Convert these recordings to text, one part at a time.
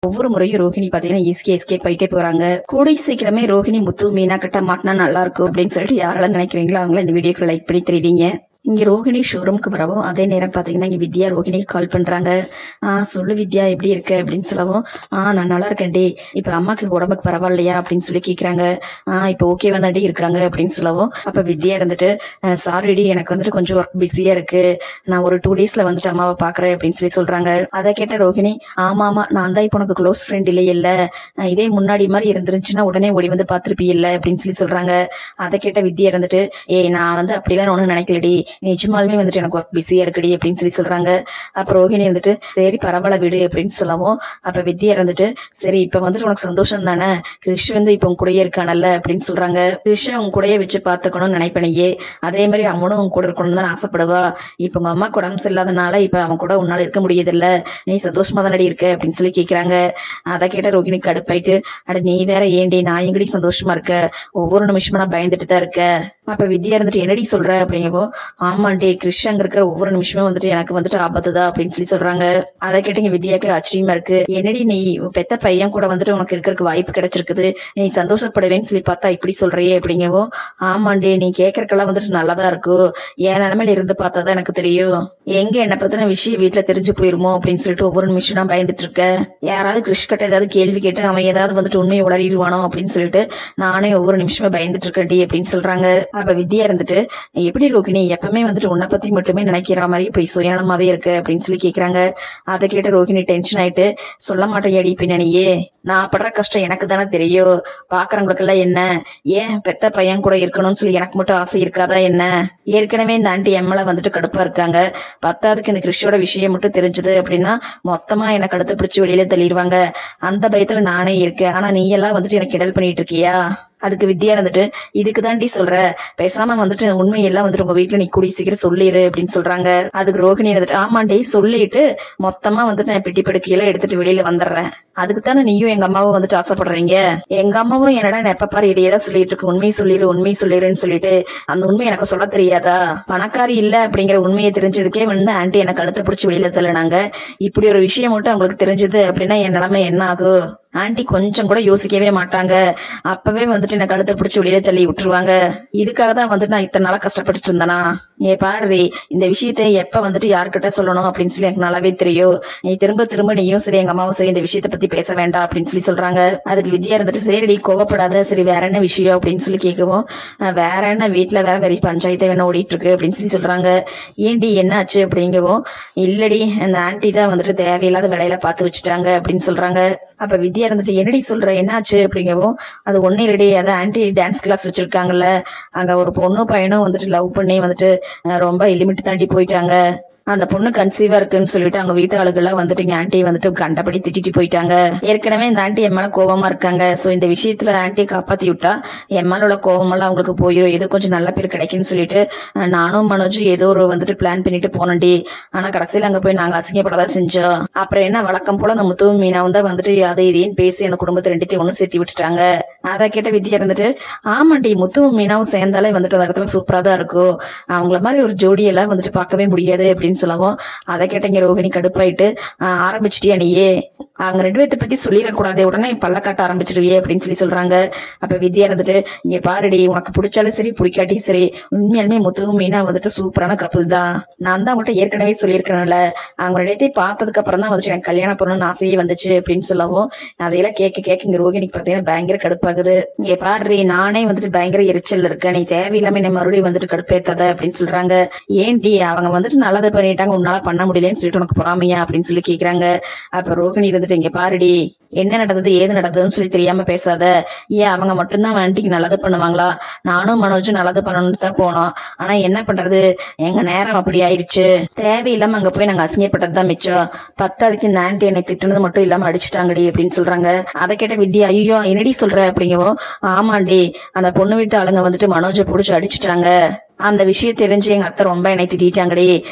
ஒவ்வொரு முறையும் ரோஹிணி பாத்தீங்கன்னா எஸ்கேப் ஆயிட்டே போறாங்க. கூடை சீக்கிரமே ரோஹிணி முத்து மீனா கிட்ட மாட்டினா நல்லா இருக்கும் அப்படின்னு சொல்லிட்டு யாரெல்லாம் நினைக்கிறீங்களோ அவங்கள இந்த வீடியோக்கு லைக் பண்ணி தெரிவிங்க. இங்க ரோஹிணி ஷோரூம்க்கு வரவும் அதே நேரம் பாத்தீங்கன்னா இங்க வித்யா ரோஹிணிக்கு கால் பண்றாங்க. சொல்லு வித்யா எப்படி இருக்க அப்படின்னு சொல்லவும், நான் நல்லா இருக்கேன்டி, இப்ப அம்மாக்கு உடம்புக்கு பரவாயில்லையா அப்படின்னு சொல்லி கேக்குறாங்க. இப்ப ஓகே வந்தாண்டி இருக்காங்க அப்படின்னு சொல்லவும், அப்ப வித்யா இருந்துட்டு சாரிடி எனக்கு வந்துட்டு கொஞ்சம் ஒர்க் பிஸியா இருக்கு, நான் ஒரு 2 daysல வந்துட்டு அம்மாவை பாக்குறேன் அப்படின்னு சொல்லி சொல்றாங்க. அதை கேட்ட ரோஹிணி, ஆமா நான் தான் இப்ப உனக்கு க்ளோஸ் ஃப்ரெண்ட் இல்ல, இதே முன்னாடி மாதிரி இருந்துருச்சுன்னா உடனே ஓடி வந்து பாத்துருப்பீல்ல அப்படின்னு சொல்லி சொல்றாங்க. அதை கேட்ட வித்யா இருந்துட்டு, நான் வந்து அப்படிலாம் ஒண்ணும் நினைக்கலடி, நிஜமாலுமே வந்துட்டு எனக்கு ஒர்க் பிஸியா இருக்குடி அப்படின்னு சொல்லி சொல்றாங்க. அப்ப ரோஹிணி வந்துட்டு சரி பரவாயில்ல விடு அப்படின்னு சொல்லவும், அப்ப வித்யா இருந்துட்டு சரி இப்ப வந்துட்டு உனக்கு சந்தோஷம் தானே, கிறிஷ் வந்து இப்ப உங்க கூடயே இருக்கானல்ல அப்படின்னு சொல்றாங்க. கிறிஷ உங்க கூடயே வச்சு பாத்துக்கணும்னு நினைப்பனையே, அதே மாதிரி அவனும் உங்க கூட இருக்கணும்னு தான் ஆசைப்படுவா. இப்ப உங்க அம்மா உடம்பு சரியில்லாதனால இப்ப அவன் கூட உன்னால இருக்க முடியதில்ல, நீ சந்தோஷமா தானடி இருக்க அப்படின்னு சொல்லி கேக்குறாங்க. அதை கேட்ட ரோஹிணி கடுப்பாயிட்டு, அட நீ வேற ஏண்டி, நான் எங்கடி சந்தோஷமா இருக்க, ஒவ்வொரு நிமிஷமும் நான் பயந்துட்டு தான் இருக்க. அப்ப வித்யா இருந்துட்டு என்னடி சொல்ற அப்படிங்கப்போ, ஆமாண்டி கிறிஷ் அங்க இருக்கிற ஒவ்வொரு நிமிஷமும் வந்துட்டு எனக்கு வந்துட்டு ஆபத்துதான் அப்படின்னு சொல்லி சொல்றாங்க. அதை கேட்டீங்க வித்யாக்கு ஆச்சரியமா இருக்கு. என்னடி நீ பெத்த பையன் கூட வந்துட்டு உனக்கு இருக்கிறதுக்கு வாய்ப்பு கிடைச்சிருக்குது, நீ சந்தோஷப்படுவேன்னு சொல்லி பார்த்தா இப்படி சொல்றியே அப்படிங்கவோ, ஆமாண்டி நீ கேட்கறக்கெல்லாம் வந்துட்டு நல்லாதான் இருக்கும், என் நிலைமையில இருந்து பார்த்தாதான் எனக்கு தெரியும், எங்க என்ன பத்தின விஷயம் வீட்டுல தெரிஞ்சு போயிருமோ அப்படின்னு சொல்லிட்டு ஒவ்வொரு நிமிஷம் நான் பயந்துட்டு இருக்கேன். யாராவது கிறிஷ் கிட்ட ஏதாவது கேள்வி கேட்டு அவன் ஏதாவது வந்துட்டு உண்மையை உளறிடுவானோ அப்படின்னு சொல்லிட்டு நானே ஒவ்வொரு நிமிஷமே பயந்துட்டு இருக்கேன்டி அப்படின்னு சொல்றாங்க. அப்ப வித்யா இருந்துட்டு, எப்படி ரோகிணி எப்பவுமே வந்துட்டு உன்னை பத்தி மட்டுமே நினைக்கிற மாதிரி இப்படி சுயநலமாவே இருக்கு அப்படின்னு சொல்லி கேக்குறாங்க. அதை கேட்ட ரோஹிணி டென்ஷன் ஆயிட்டு, சொல்ல மாட்டேன் பின்னணியே, நான் படுற கஷ்டம் எனக்கு தானே தெரியும், பாக்குறவங்களுக்கு எல்லாம் என்ன, ஏன் பெத்த பையன் கூட இருக்கணும்னு சொல்லி எனக்கு மட்டும் ஆசை இருக்காதா என்ன, ஏற்கனவே இந்த ஆண்டி எம்எல்ஏ வந்துட்டு கடுப்பா இருக்காங்க, பத்தாவதுக்கு இந்த கிறிஷோட விஷயம் மட்டும் தெரிஞ்சது அப்படின்னா மொத்தமா எனக்கு கழுத்து பிடிச்சு வெளியில தள்ளிடுவாங்க, அந்த பயத்துல நானே இருக்கேன், ஆனா நீ எல்லாம் வந்துட்டு எனக்கு கிடல் பண்ணிட்டு இருக்கியா. அதுக்கு வித்யா இருந்துட்டு, இதுக்கு தாண்டி சொல்ற, பேசாம வந்துட்டு உண்மையெல்லாம் வந்துட்டு உங்க வீட்டுல நீ கூடி சீக்கிரம் சொல்லிடு அப்படின்னு சொல்றாங்க. அதுக்கு ரோஹிணி இருந்துட்டு, ஆமாண்டி சொல்லிட்டு மொத்தமா வந்துட்டு நான் பெட்டி படுக்கையெல்லாம் எடுத்துட்டு வெளியில வந்துடுறேன், அதுக்குத்தானே நீயும் எங்க அம்மாவும் வந்துட்டு ஆசைப்படுறீங்க, எங்க அம்மாவும் என்னடா எப்ப பாரு இடையதான் சொல்லிட்டு இருக்கு, உண்மை சொல்லிடுன்னு சொல்லிட்டு, அந்த உண்மை எனக்கு சொல்ல தெரியாதா, பணக்காரி இல்ல அப்படிங்கிற உண்மையை தெரிஞ்சதுக்கே வந்து ஆண்டி எனக்கு கழுத்தை பிடிச்சி வெளியில தள்ளினாங்க, இப்படி ஒரு விஷயம் மட்டும் அவங்களுக்கு தெரிஞ்சது அப்படின்னா என் நிலைமை என்ன ஆகும், ஆண்டி கொஞ்சம் கூட யோசிக்கவே மாட்டாங்க, அப்பவே வந்துட்டு எனக்கு கழுத்தை பிடிச்சி வெளியில தள்ளி விட்டுருவாங்க, இதுக்காக தான் வந்துட்டு நான் இத்தனை நாளா கஷ்டப்பட்டுட்டு இருந்தேனா, பாரு இந்த விஷயத்த எப்ப வந்துட்டு யாருக்கிட்ட சொல்லணும் அப்படின்னு சொல்லி எனக்கு நல்லாவே தெரியும், நீ திரும்ப நீயும் சரி எங்க அம்மாவும் சரி இந்த விஷயத்த பத்தி பேச வேண்டாம் அப்படின்னு சொல்லி சொல்றாங்க. அதுக்கு வித்யா இருந்துட்டு, சரிடி கோவப்படாத, சரி வேற என்ன விஷயம் அப்படின்னு சொல்லி கேட்கவும், வேற என்ன வீட்டுல வேற வெறி பஞ்சாயத்து வேணா ஓடிட்டு இருக்கு அப்படின்னு சொல்லி சொல்றாங்க. ஏண்டி என்ன ஆச்சு அப்படிங்கவும், இல்லடி அந்த ஆண்டி தான் வந்துட்டு தேவையில்லாத வேலையில பார்த்து வச்சுட்டாங்க அப்படின்னு சொல்றாங்க. அப்ப வித்யா இருந்துட்டு, என்னடி சொல்ற என்னாச்சு அப்படிங்கவும், அது ஒண்ணு இல்லடி, அது ஆன்டி டான்ஸ் கிளாஸ் வச்சிருக்காங்கல்ல, அங்க ஒரு பொண்ணும் பையனும் வந்துட்டு லவ் பண்ணி வந்துட்டு ரொம்ப லிமிட் தாண்டி போயிட்டாங்க, அந்த பொண்ணு கன்சீவா இருக்குன்னு சொல்லிட்டு அவங்க வீட்டு ஆளுகள்லாம் வந்துட்டு ஆண்டி வந்துட்டு கண்டபடி திட்டிட்டு போயிட்டாங்க. ஏற்கனவே இந்த ஆண்டி என் மேல கோவமா இருக்காங்க, சோ இந்த விஷயத்துல ஆண்டியை காப்பாத்தி விட்டா என் மேல உள்ள கோவமெல்லாம் அவங்களுக்கு போயிடும், ஏதோ கொஞ்சம் நல்ல பேர் கிடைக்குன்னு சொல்லிட்டு நானும் மனோஜும் ஏதோ ஒரு வந்துட்டு பிளான் பண்ணிட்டு போனோண்டி, ஆனா கடைசியில அங்க போய் நாங்க அசிங்கப்படதான் செஞ்சோம், அப்புறம் என்ன வழக்கம் போல அந்த முத்து மீனாவும் தான் வந்துட்டு அதை இதையும் பேசி அந்த குடும்பத்தை ரெண்டுத்தையும் ஒண்ணு சேர்த்தி விட்டுட்டாங்க. அதை கேட்ட வித்யா இருந்துட்டு, ஆமாண்டி முத்துவும் மீனாவும் சேர்ந்தாலே வந்துட்டு அந்த இடத்துல சூப்பரா தான் இருக்கும், அவங்கள மாதிரி ஒரு ஜோடியெல்லாம் வந்துட்டு பார்க்கவே முடியாது அப்படின்னு சொல்லவும், அதை கேட்டீங்க ரோஹிணி கடுப்பாயிட்டு, ஆரம்பிச்சிட்டியா நீயே, அவங்க 2 பேர்த்த பத்தி சொல்லிடக்கூடாது, உடனே பல்ல காட்ட ஆரம்பிச்சிருவியே அப்படின்னு சொல்லி சொல்றாங்க. அப்ப வித்யா இருந்துட்டு, இங்க பாருடி உனக்கு பிடிச்சாலும் சரி பிடிக்காட்டியும் சரி, உண்மையாலுமே முத்துவும் மீனா வந்துட்டு சூப்பரான கப்பல் தான், நான் தான் அவங்கள்ட்ட ஏற்கனவே சொல்லியிருக்கேன்ல, அவங்க 2 பேர்த்தையும் பார்த்ததுக்கு அப்புறம் தான் வந்துட்டு எனக்கு கல்யாணம் பண்ணணும்னு ஆசையே வந்துச்சு அப்படின்னு சொல்லவும், அதையெல்லாம் கேட்க இங்க ரோஹிணிக்கு பாத்தீங்கன்னா பயங்கர கடுப்பாகுது. இங்க பாரு நானே வந்துட்டு பயங்கர எரிச்சல் இருக்கேன், நீ தேவையில்லாம என்ன மறுபடியும் வந்துட்டு கடுப்பேத்தாத அப்படின்னு சொல்றாங்க. ஏன்டி அவங்க வந்துட்டு நல்லதை பண்ணிட்டாங்க, உன்னால பண்ண முடியலன்னு சொல்லிட்டு உனக்கு பொறாமையா அப்படின்னு சொல்லி கேக்குறாங்க. அப்ப ரோஹிணி இருந்துட்டு, இங்க பாருடி என்ன நடந்தது ஏது நடந்ததுன்னு சொல்லி தெரியாம பேசாத, அவங்க மட்டும்தான் ஆண்டிக்கு நல்லது பண்ணுவாங்களா, நானும் மனோஜும் நல்லது பண்ணணும்னு தான் போனோம், ஆனா என்ன பண்றது எங்க நேரம் அப்படி ஆயிடுச்சு, தேவையில்லாம அங்க போய் நாங்க அசிங்கப்பட்டதுதான் மிச்சம், பத்தாவதுக்கு இந்த ஆண்டி என்னை திட்டுனது மட்டும் இல்லாம அடிச்சுட்டாங்கடி அப்படின்னு சொல்றாங்க. அதை கேட்ட வித்யா, ஐயோ என்னடி சொல்ற அப்படிங்கவும், ஆமாண்டி அந்த பொண்ணு வீட்டு ஆளுங்க வந்துட்டு மனோஜை புடிச்சு அடிச்சுட்டாங்க, அந்த விஷயம் தெரிஞ்சு எங்க அத்தை ரொம்ப என்னை திட்டாங்கடி,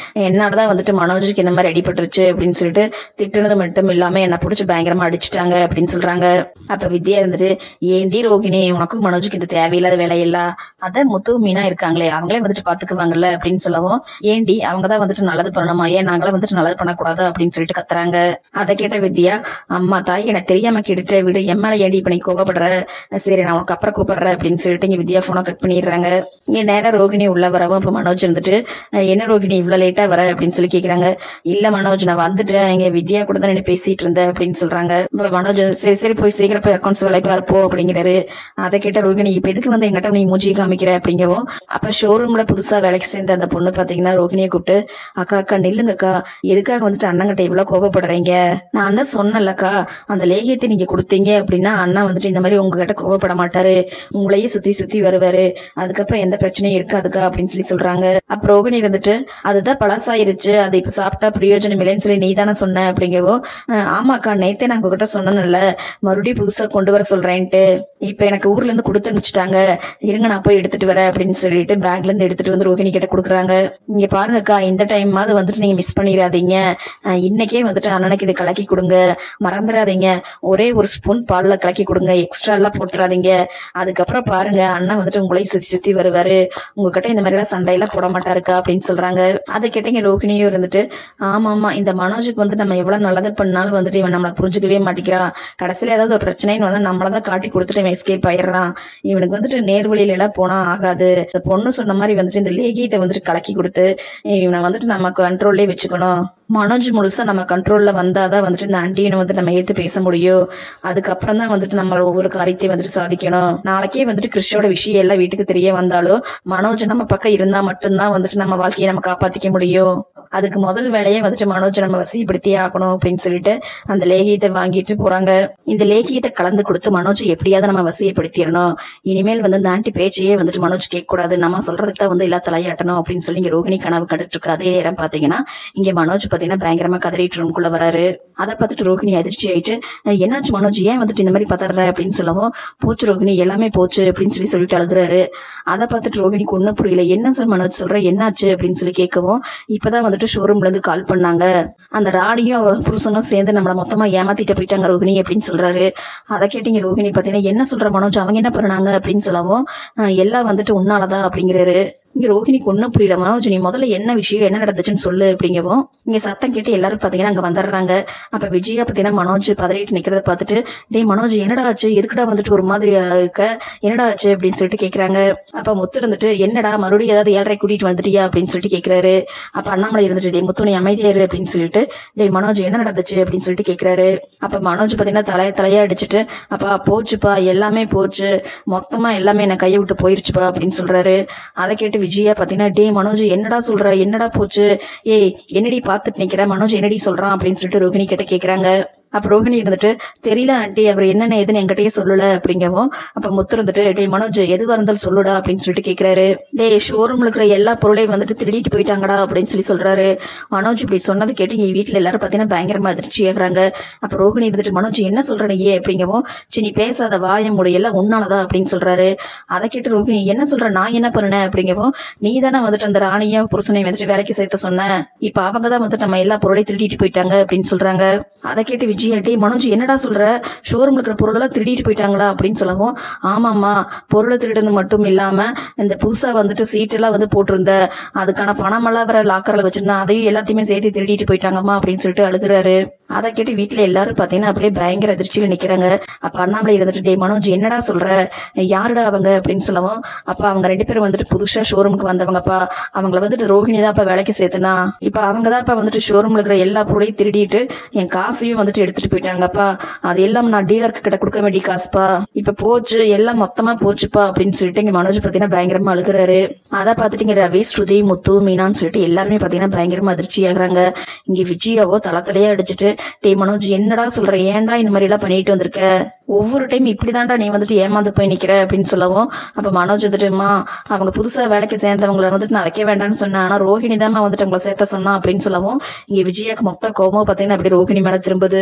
என்னாலதான் வந்துட்டு மனோஜுக்கு இந்த மாதிரி அடிபட்டுருச்சு அப்படின்னு சொல்லிட்டு திட்டுனது மட்டும் இல்லாம என்னை பிடிச்சி பயங்கரமா அடிச்சுட்டாங்க அப்படின்னு சொல்றாங்க. அப்ப வித்யா இருந்துட்டு, ஏண்டி ரோகிணி உனக்கும் மனோஜுக்கு இந்த தேவையில்லாத வேலையில்ல, அதான் முத்து மீனா இருக்காங்களே அவங்களே வந்துட்டு பாத்துக்குவாங்கல்ல அப்படின்னு சொல்லவும், ஏண்டி அவங்கதான் வந்துட்டு நல்லது பண்ணணுமா, ஏன் நாங்களாம் வந்துட்டு நல்லது பண்ணக்கூடாது அப்படின்னு சொல்லிட்டு கத்துறாங்க. அதை கேட்ட வித்யா, அம்மா தாய் எனக்கு தெரியாம கேட்டுட்டு விடு, எம்மால ஏண்டி இப்ப நீ கோவப்படுற, சரி நான் உனக்கு அப்புறம் கூப்பிடுறேன் அப்படின்னு சொல்லிட்டு இங்க வித்யா போனை கட் பண்ணிடுறாங்க. இங்க நேரம் ரோகிணி உள்ள வரவும் இப்ப மனோஜ் இருந்துட்டு, என்ன ரோகிணி இவ்வளவு லேட்டா வர அப்படின்னு சொல்லி கேக்குறாங்க. இல்ல மனோஜ் நான் வந்துட்டேன், இங்க வித்யா கூட தான் பேசிட்டு இருந்தேன் அப்படின்னு சொல்றாங்க. மனோஜ் சரி சரி போய் சீக்கிரம் போய் அக்கௌண்ட்ஸ் வேலை பார்ப்போம் அப்படிங்கிறாரு. அதை கேட்ட ரோகிணி, இப்ப எதுக்கு வந்து எங்கிட்ட நீ மூஞ்சி காமிக்கிற அப்படிங்கவும், அப்ப ஷோரூம்ல புதுசா வேலைக்கு சேர்ந்த அந்த பொண்ணு பாத்தீங்கன்னா ரோகிணியை கூப்பிட்டு, அக்கா அக்கா நில்லுங்கக்கா, எதுக்காக வந்துட்டு அண்ணங்கிட்ட இவ்வளவு கோவப்படுறீங்க, நான் தான் சொன்னலக்கா அந்த லேகியத்தை நீங்க கொடுத்தீங்க அப்படின்னா அண்ணா வந்துட்டு இந்த மாதிரி உங்ககிட்ட கோவப்பட மாட்டாரு, உங்களையே சுத்தி சுத்தி வருவாரு, அதுக்கப்புறம் எந்த பிரச்சனையும் இருக்காதுக்கா அப்படின்னு சொல்லி சொல்றாங்க. அப்ப ரோகிணி இருந்துட்டு, அதுதான் பழசாயிருச்சு, அது இப்ப சாப்பிட்டா பிரயோஜனம் இல்லைன்னு சொல்லி நீ தானே சொன்ன அப்படிங்கவோ, ஆமாக்கா நேத்தே நான் உங்ககிட்ட சொன்னேன்ல மறுபடியும் புதுசா கொண்டு வர சொல்றேன்ட்டு, இப்ப எனக்கு ஊர்ல இருந்து கொடுத்து அனுப்பிச்சிட்டாங்க, இருங்க நான் போய் எடுத்துட்டு வரேன் அப்படின்னு சொல்லிட்டு பேக்ல இருந்து எடுத்துட்டு வந்து ரோகிணி கிட்ட கொடுக்குறாங்க. இங்க பாருங்கக்கா இந்த டைமாவது வந்துட்டு நீங்க மிஸ் பண்ணிடாதீங்க, இன்னைக்கே வந்துட்டு அண்ணனுக்கு இது கலக்கி கொடுங்க, மறந்துடாதீங்க, ஒரே ஒரு ஸ்பூன் பால்ல கலக்கி கொடுங்க, எக்ஸ்ட்ரா எல்லாம் போட்டுறாதீங்க, அதுக்கப்புறம் பாருங்க அண்ணன் வந்துட்டு உங்களையும் சுத்தி சுத்தி வருவாரு, உங்ககிட்ட இந்த மாதிரி எல்லாம் சண்டையெல்லாம் போட மாட்டாருக்கா அப்படின்னு சொல்றாங்க. அதை கேட்டீங்க ரோகிணியும் இருந்துட்டு, ஆமா ஆமா இந்த மனோஜுக்கு வந்து நம்ம எவ்வளவு நல்லது பண்ணாலும் வந்துட்டு இவன் நம்மளை புரிஞ்சுக்கவே மாட்டேங்கிறான், கடைசியில ஏதாவது ஒரு பிரச்சனைன்னு வந்து நம்மளதான் காட்டி கொடுத்துட்டு இவன் எஸ்கேப் ஆயிடுறான், இவனுக்கு வந்துட்டு நேர்வழியில எல்லாம் போனா ஆகாது, இந்த பொண்ணு சொன்ன மாதிரி வந்துட்டு இந்த லேகியத்தை வந்துட்டு கலக்கி கொடுத்து இவனை வந்துட்டு நம்ம கண்ட்ரோல்லே வச்சுக்கணும், மனோஜ் முழுசா நம்ம கண்ட்ரோல்ல வந்தாதான் வந்துட்டு இந்த ஆண்டியனை வந்து நம்ம ஏத்து பேச முடியும், அதுக்கப்புறம் தான் வந்துட்டு நம்ம ஒவ்வொரு காரியத்தையும் வந்துட்டு சாதிக்கணும், நாளைக்கே வந்துட்டு கிறிஷோட விஷயம் எல்லாம் வீட்டுக்கு தெரிய வந்தாலும் மனோஜ் நம்ம பக்கம் இருந்தா மட்டும்தான் வந்துட்டு நம்ம வாழ்க்கையை நம்ம காப்பாத்திக்க முடியும், அதுக்கு முதல் வேலையே வந்துட்டு மனோஜ் நம்ம வசிப்படுத்தி ஆகணும் அப்படின்னு சொல்லிட்டு அந்த லேகியத்தை வாங்கிட்டு போறாங்க. இந்த லேகியத்தை கலந்து கொடுத்து மனோஜ் எப்படியாவது நம்ம வசியப்படுத்திடணும், இனிமேல் வந்து இந்த ஆண்டி பேச்சையே வந்துட்டு மனோஜ் கேட்க கூடாது, நம்ம சொல்றதுக்கு தான் வந்து எல்லா தலையாட்டணும் அப்படின்னு சொல்லி இங்க ரோகிணி கனவு கண்டுட்டு இருக்கு. அதே நேரம் பாத்தீங்கன்னா இங்க மனோஜ் பாத்தீங்கன்னா பயங்கரமா கதறிட்டு ரூம்குள்ள வராரு. அதை பார்த்துட்டு ரோகிணி அதிர்ச்சி ஆயிட்டு, என்னாச்சு மனோஜ் ஏன் வந்துட்டு இந்த மாதிரி பதற அப்படின்னு சொல்லவும், போச்சு ரோகிணி எல்லாமே போச்சு அப்படின்னு சொல்லிட்டு அழுகுறாரு. அதை பார்த்துட்டு ரோகிணிக்கு ஒன்னும் புரியல, என்ன சார் மனோஜ் சொல்ற என்னாச்சு அப்படின்னு சொல்லி கேட்கவும், இப்பதான் வந்துட்டு ஷோரூம்ல இருந்து கால் பண்ணாங்க, அந்த ராணியும் புருஷனும் சேர்ந்து நம்மள மொத்தமா ஏமாத்திட்டு போயிட்டாங்க ரோகிணி அப்படின்னு சொல்றாரு. அதை கேட்டீங்க ரோகிணி பாத்தீங்கன்னா, என்ன சொல்ற மனோஜ் அவங்க என்ன பண்ணாங்க அப்படின்னு சொல்லவும், எல்லாம் வந்துட்டு உன்னாலதான் அப்படிங்கிறாரு. இங்க ரோஹிணிக்கு ஒன்னும் புரியல. மனோஜ் நீ முதல்ல என்ன விஷயம், என்ன நடந்துச்சுன்னு சொல்லு அப்படிங்கவும் இங்க சத்தம் கேட்டு எல்லாரும் பாத்தீங்கன்னா அங்க வந்துடுறாங்க. அப்ப விஜயா பாத்தீங்கன்னா மனோஜ் பதறிட்டு நிக்கிறத பாத்துட்டு, டேய் மனோஜ் என்னடா ஆச்சு, எதுக்குடா வந்துட்டு ஒரு மாதிரி இருக்க, என்னடா ஆச்சு அப்படின்னு சொல்லிட்டு கேக்குறாங்க. அப்ப முத்து இருந்துட்டு, என்னடா மறுபடியும் ஏதாவது 7:30 கூட்டிட்டு வந்துட்டியா அப்படின்னு சொல்லிட்டு கேக்குறாரு. அப்ப அண்ணாமலை இருந்துட்டு, டே முத்து நீ அமைதியாரு அப்படின்னு சொல்லிட்டு, டேய் மனோஜ் என்ன நடந்துச்சு அப்படின்னு சொல்லிட்டு கேக்குறாரு. அப்ப மனோஜ் பாத்தீங்கன்னா தலையா அடிச்சுட்டு, அப்பா போச்சுப்பா எல்லாமே போச்சு, மொத்தமா எல்லாமே என்ன கையை விட்டு போயிருச்சுப்பா அப்படின்னு சொல்றாரு. அதை கேட்டு விஜயா பாத்தீங்கன்னா, டே மனோஜ் என்னடா சொல்ற, என்னடா போச்சு, ஏய் என்னடி பாத்துட்டு நிக்கிற, மனோஜ் என்னடி சொல்றான் அப்படின்னு சொல்லிட்டு ரோஹிணி கிட்ட கேக்குறாங்க. அப்ப ரோஹிணி இருந்துட்டு, தெரியல ஆண்டி அவர் என்னென்ன எதுன்னு என்கிட்டயே சொல்லல அப்படிங்கவும், அப்ப முத்து இருந்துட்டு, டே மனோஜ் எதுவா இருந்தாலும் சொல்லுடா அப்படின்னு சொல்லிட்டு கேக்குறாரு. டே ஷோரூம்ல இருக்கிற எல்லா பொருளையும் வந்துட்டு திருடிட்டு போயிட்டாங்கடா அப்படின்னு சொல்றாரு. மனோஜ் இப்படி சொன்னது கேட்டு எங்க வீட்டுல எல்லாரும் பாத்தீங்கன்னா பயங்கரமா அதிர்ச்சி ஆகுறாங்க. அப்ப ரோஹிணி இருந்துட்டு, மனோஜ் என்ன சொல்ற நீ அப்படிங்கவும், நீ பேசாத வாயம் கூட எல்லாம் உன்னாலதான் அப்படின்னு சொல்றாரு. அதை கேட்டு ரோஹிணி, என்ன சொல்ற நான் என்ன பண்ணேன் அப்படிங்கவும், நீ தானே வந்துட்டு அந்த ராணியா புருஷனை வந்துட்டு வேலைக்கு சேர்த்த சொன்ன, இப்ப அவங்கதான் வந்துட்டு நம்ம எல்லா பொருளையும் திருடிட்டு போயிட்டாங்க அப்படின்னு சொல்றாங்க. அதை கேட்டு விஜயா, டே மனோஜ் என்னடா சொல்ற, ஷோரூம்ல இருக்கிற பொருளெல்லாம் திருடிட்டு போயிட்டாங்களா அப்படின்னு சொல்லவும், ஆமாமா பொருளை திருடுறது மட்டும் இல்லாம இந்த புதுசா வந்துட்டு சீட் எல்லாம் வந்து போட்டிருந்த அதுக்கான பணம் எல்லாம் வேற லாக்கர்ல வச்சிருந்தா அதையும் எல்லாத்தையுமே சேர்த்து திருடிட்டு போயிட்டாங்கம்மா அப்படின்னு சொல்லிட்டு அழுகுறாரு. அதை கேட்டு வீட்டுல எல்லாரும் பாத்தீங்கன்னா அப்படியே பயங்கர அதிர்ச்சியில நிக்கிறாங்க. அப்ப அண்ணாமலை இருந்துட்டு, டே மனோஜ் என்னடா சொல்ற, யாருடா அவங்க அப்படின்னு சொல்லவும், அப்ப அவங்க 2 பேரும் வந்துட்டு புதுசா ஷோரூமுக்கு வந்தவங்கப்பா, அவங்கள வந்துட்டு ரோஹிணி தான் இப்ப வேலைக்கு சேர்த்துனா, இப்ப அவங்கதான் இப்ப வந்துட்டு ஷோரூம்ல இருக்கிற எல்லா பொருளையும் திருடிட்டு என் காசையும் வந்துட்டு எடுத்துட்டு போயிட்டாங்கப்பா, அது எல்லாம் நான் டீலருக்கு கிட்ட கொடுக்க வேண்டிய காசுப்பா, இப்ப போச்சு எல்லாம் மொத்தமா போச்சுப்பா அப்படின்னு சொல்லிட்டு இங்க மனோஜ் பாத்தீங்கன்னா பயங்கரமா அழுகுறாரு. அதை பாத்துட்டு இங்க ரவி, ஸ்ருதி, முத்து, மீனான்னு சொல்லிட்டு எல்லாருமே பாத்தீங்கன்னா பயங்கரமா அதிர்ச்சி ஆகுறாங்க. இங்க விஜயாவோ தலையா அடிச்சுட்டு, டே மனோஜ் என்னடா சொல்ற, ஏன்டா இந்த மாதிரி எல்லாம் பண்ணிட்டு வந்திருக்க, ஒவ்வொரு டைம் இப்படிதான்டா நீ வந்துட்டு ஏமாந்து போய் நிக்கிற அப்படின்னு சொல்லவும், அப்ப மனோஜ் வந்துட்டுமா அவங்க புதுசா வேலைக்கு சேர்ந்தவங்களை வந்துட்டு நான் வைக்க வேண்டாம்னு சொன்னேன், ஆனா ரோஹிணி தான் வந்துட்டு உங்களை சேர்த்த சொன்னா அப்படின்னு சொல்லவும், இங்க விஜயாக்கு மொத்த கோபம் பாத்தீங்கன்னா அப்படி ரோஹிணி மேல திரும்புது.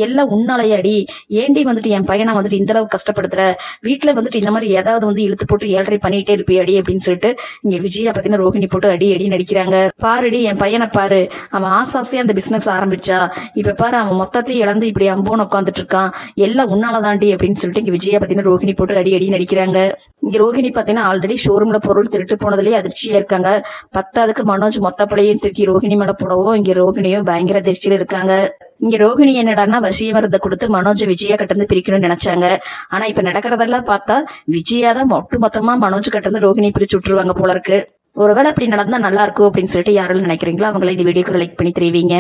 எல்லாம் உன்னாலையாடி, ஏண்டி வந்துட்டு என் பையனை வந்துட்டு இந்த அளவுக்கு கஷ்டப்படுத்துற, வீட்டுல வந்துட்டு இந்த மாதிரி ஏதாவது வந்து இழுத்து போட்டு ஏழரை பண்ணிட்டே இருப்பியாடி அப்படின்னு சொல்லிட்டு இங்க விஜயா பாத்தீங்கன்னா ரோஹிணி போட்டு அடி அடி நடிக்கிறாங்க. பாருடி என் பையனை பாரு, அவன் ஆசாசியா அந்த பிசினஸ் ஆரம்பிச்சா, இப்ப பாரு அவன் மொத்தத்தையும் இழந்து இப்படி அம்போன்னு உட்காந்துட்டு இருக்கான், எல்லாம் உன்னாலதாண்டி அப்படின்னு சொல்லிட்டு இங்க விஜயா பாத்தீங்கன்னா ரோஹிணி போட்டு அடி அடி நடிக்கிறாங்க. இங்க ரோஹிணி பாத்தீங்கன்னா ஆல்ரெடி ஷோரூம்ல பொருள் திருட்டு போனதுலயே அதிர்ச்சியா இருக்காங்க. பத்தாவதுக்கு மனோஜ் மொத்த பழையும் தூக்கி ரோஹிணி மேல போடவும் இங்க ரோஹிணியும் பயங்கர அதிர்ச்சியில இருக்காங்க. இங்க ரோஹிணி என்னடான்னா வசியமரத்தை கொடுத்து மனோஜ் விஜயா கிட்ட பிரிக்கணும்னு நினைச்சாங்க. ஆனா இப்ப நடக்கிறதெல்லாம் பார்த்தா விஜயா தான் மொத்தமா மனோஜ் கிட்ட ரோஹிணி பிரிச்சு விட்டுருவாங்க போல இருக்கு. ஒருவேளை அப்படி நடந்தா நல்லா இருக்கும் அப்படின்னு சொல்லிட்டு யாரும் நினைக்கிறீங்களோ அவங்களை இந்த வீடியோக்கு லைக் பண்ணி தெரிவிங்க.